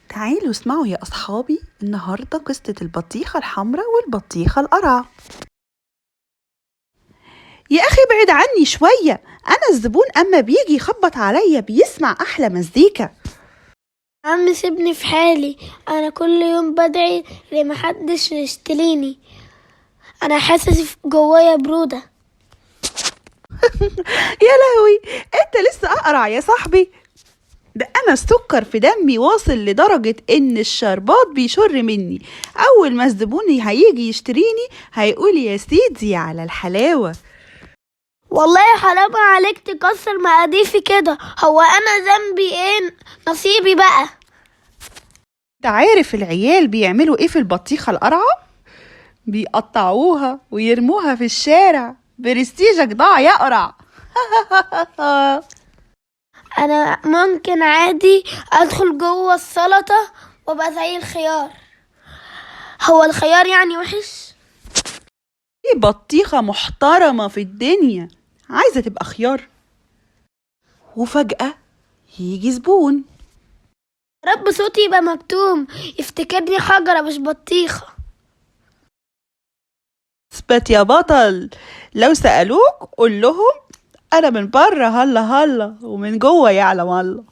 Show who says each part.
Speaker 1: تعالوا اسمعوا يا أصحابي النهاردة قصة البطيخة الحمراء والبطيخة القرعة. يا أخي ابعد عني شوية، أنا الزبون أما بيجي يخبط عليا بيسمع أحلى مزيكا.
Speaker 2: عم سيبني في حالي، أنا كل يوم بدعي لمحدش يشتريني، أنا حاسس جوايا برودة.
Speaker 1: يا لهوي، أنت لسه أقرع يا صاحبي؟ ده أنا السكر في دمي واصل لدرجة إن الشربات بيشر مني، أول ما الزبون هيجي يشتريني هيقول يا سيدي على الحلاوة.
Speaker 2: والله حرام عليك تكسر مقاديفي كده، هو أنا ذنبي إيه؟ نصيبي بقى.
Speaker 1: أنت عارف العيال بيعملوا إيه في البطيخة القرعة؟ بيقطعوها ويرموها في الشارع. برستيجك ضاع يا قرع.
Speaker 2: أنا ممكن عادي أدخل جوه السلطة وأبقى زي الخيار، هو الخيار يعني وحش؟
Speaker 1: دي بطيخة محترمة في الدنيا عايزة تبقى خيار؟ وفجأة يجي زبون،
Speaker 2: رب صوتي يبقى مكتوم يفتكرني حجرة مش بطيخة.
Speaker 1: اثبت يا بطل، لو سألوك قول لهم أنا من بره هلا هلا ومن جوه يعلم الله.